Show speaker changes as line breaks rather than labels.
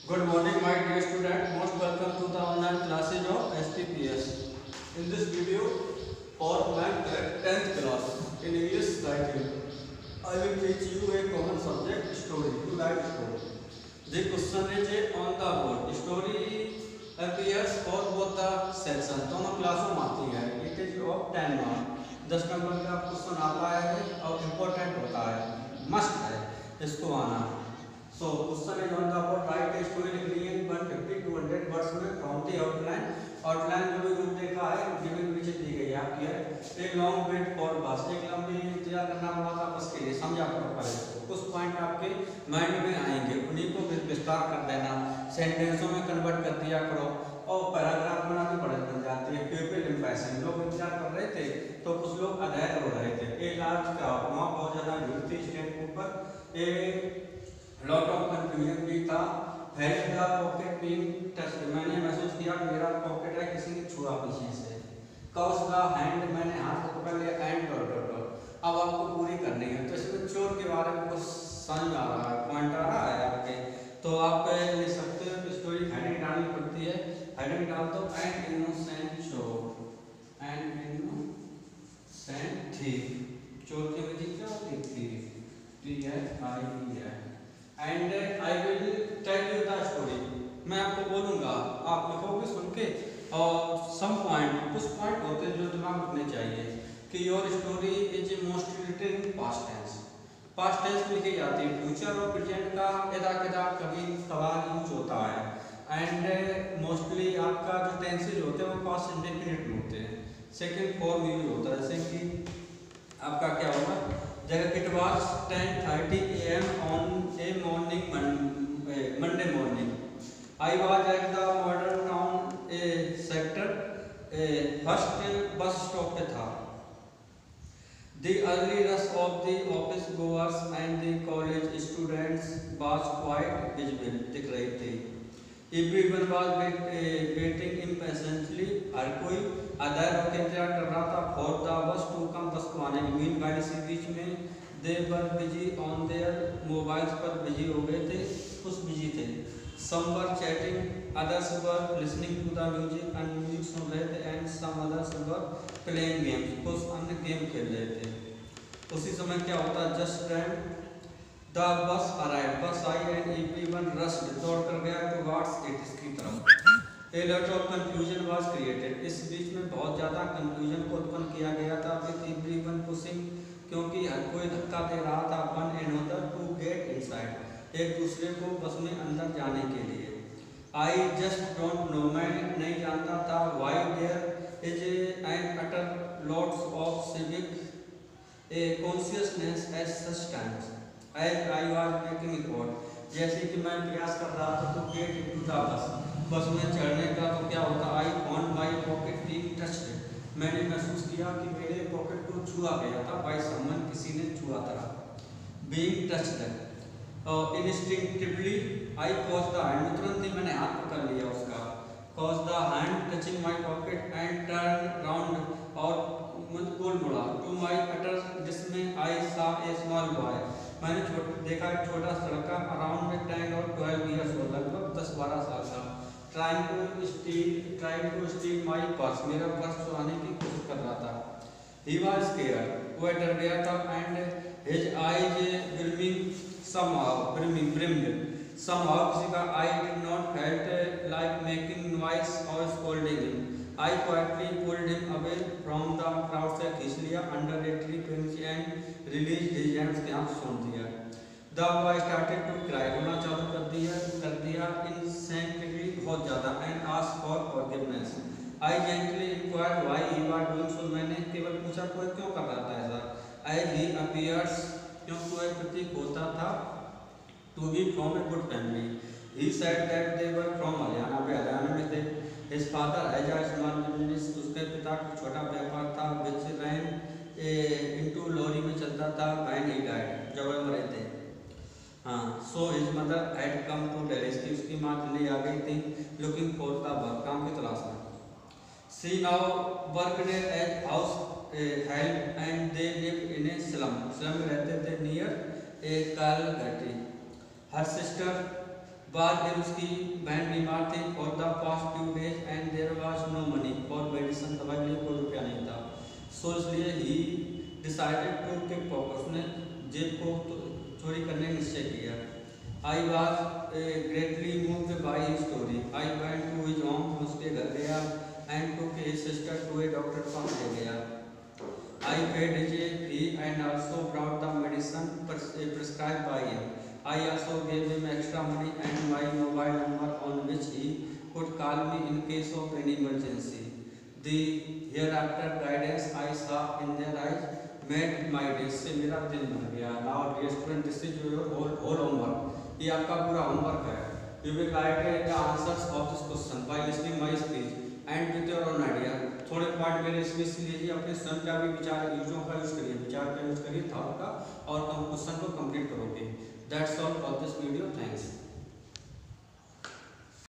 Good morning, my dear student. Most welcome to the online classes of SPPS. In this video, for my 10th class in English writing, I will teach you a common subject story. To write story. The question is on the board. Story appears for both the sections. दोनों क्लासों में आती है. It is of 10 marks. 10 number का question आता है और important होता है, मस्ट है इसको आना. So question is on the board. Write a story लिखनी है 150 to 100 words में from the outline. आउटलाइन में भी रूप देखा है, गिवन नीचे दी गई है आपकी है. एक लॉन्ग वेट फॉर बस, एक लंबी इंतजार करना पड़ा था बस के लिए. समझा करो पहले. कुछ पॉइंट आपके माइंड में आएंगे, उन्हीं को विस्तार कर देना, सेंटेंसों में कन्वर्ट कर दिया करो और पैराग्राफ बनानी बन जाती है. पीपल इंप्रेशन, लोग इंतजार कर रहे थे तो कुछ लोग अधैर्य हो रहे थे. एक लार्ज क्राउड, वहाँ बहुत ज़्यादा भीड़ थी स्टेज के ऊपर. एक लॉट ऑफ कंफ्यूजन भी था. Help the pocket being touched, मैंने महसूस किया कि मेरा पॉकेट है किसी ने छुआ पीछे से. कॉज द हैंड, मैंने हाथ को पकड़ लिया. एंड डॉट डॉट डॉट, अब आपको पूरी करनी है. तो इसमें चोर के बारे में कुछ समझ आ रहा है, पॉइंट आ रहा है आपके, तो आप लिख सकते हो. स्टोरी हेडिंग डालनी पड़ती है. हेडिंग डाल दो एंड इनोसेंट चोर, एंड इनोसेंट थीफ. चोर की अंग्रेजी क्या होती है? Thief, THIEF. And I will tell you the story, मैं आपको बोलूँगा, आप लिखोगे सुन के. और सम पॉइंट, कुछ पॉइंट होते हैं जो दिमाग में रखने चाहिए कि your story is mostly written in past tense. Past tense में लिखी जाती है. फ्यूचर और प्रेजेंट का इधर कदार कभी कभार यूज होता है. एंड मोस्टली आपका जो टेंसेज होते हैं वो पास्ट इंडेफिनिट में होते हैं. सेकेंड फॉर्म यूज होता है, जैसे कि आपका क्या होगा, जगह it was 10:30 AM on a morning Monday morning. I was at the modern town sector, first bus stop पे था. The early rush of the office goers and the college students was quite visible, दिख रही थी. Everyone was waiting impatiently, हर कोई अधैर्य होकर इंतजार कर रहा था. for the bus to come, बस को आने की. meanwhile, इसी बीच में they were busy on their mobiles, पर बिजी हो गए थे, कुछ बिजी थे. some were chatting, others were listening to the music and music सुन रहे थे. and some others were playing games, कुछ अन्य गेम खेल रहे थे. उसी समय क्या होता है, just then the bus arrived, बस आई and everyone rushed, दौड़ कर गया towards it, इसकी तरफ. A lot of confusion was created, इस बीच में बहुत ज़्यादा confusion को उत्पन्न किया गया था. with everyone pushing, क्योंकि हर कोई धक्का दे रहा था. one another to get inside, एक दूसरे को बस में अंदर जाने के लिए. I just don't know, मैं नहीं जानता था. why there is an utter lots of civic consciousness at such times. as I was making effort, जैसे कि मैं प्रयास कर रहा था to get into the bus, बस में चढ़ने का. तो क्या होता, I found my pocket being touched, मैंने महसूस किया कि मेरे पॉकेट को छुआ गया था. by someone, किसी ने छुआ था. being touched, instinctively I caught the hand, तुरंत ही मैंने हाथ पकड़ लिया उसका. caught the hand touching my pocket and turned round, और मुझ गोल मुड़ा. to my utter dismay I saw a small boy, मैंने देखा एक छोटा सा लड़का. अराउंड 10 और 12 ईयर्स हो, लगभग 10-12 साल का. Trying to steal my purse, मेरा पर्स चुराने की कोशिश कर रहा था. ही वॉज स्केयर्ड, वह डर गया था. And his eyes brimmed, somehow, किसी का I did not felt like making noise और scolding him. I quietly pulled him away from the crowd, से खींच लिया under a tree branch and released his hands, के हाथ छोड़ दिया. The boy started to cry, रोना चालू कर दिया incessantly, बहुत ज़्यादा. and asked for forgiveness. I gently inquired why he was doing so, मैंने केवल पूछा कोई क्यों कर रहा था ऐसा. as he appears, क्योंकि वह प्रतीक होता था to be from a good family. he said that they were from Haryana, वे हरियाणा में थे. His father had a small business, उसके पिता का छोटा व्यापार था. which ran into लॉरी में चलता था. when he died, जब वह मरे थे. हाँ, so his mother had come to Delhi, उसकी माँ दिल्ली आ गई थी. looking for the work, काम की तलाश में. she now worked as house help and they lived in a slum, में रहते थे near a Calcutta. her sister बाद फिर उसकी बहन बीमार थी for the past few days and there was no money for medicine, दवाई के लिए कोई रुपया नहीं था। सो इसलिए ही डिसाइडेड टू पिक पॉकेट, उसने जेब को चोरी करने का निश्चय किया। I was greatly moved by his story, I went to his home, उसके घर गया and took his sister to a doctor को ले गया। I paid his fee and also brought the medicine prescribed by him. I also gave him extra money and my mobile number on which he could call me in case of any emergency. The hereafter guidance I saw in their eyes made my day. से मेरा दिन बन गया। Now dear student, this is your whole homework. ये आपका पूरा homework है। You will write the answers of this question by listening my speech and with your own idea. थोड़े पॉइंट मेरे स्पीच से लीजिए, अपने स्वयं का भी विचार यूजों का यूज करिए, विचार का यूज करिए, थॉट का, और क्वेश्चन को कंप्लीट करोगे। That's all for this video, thanks.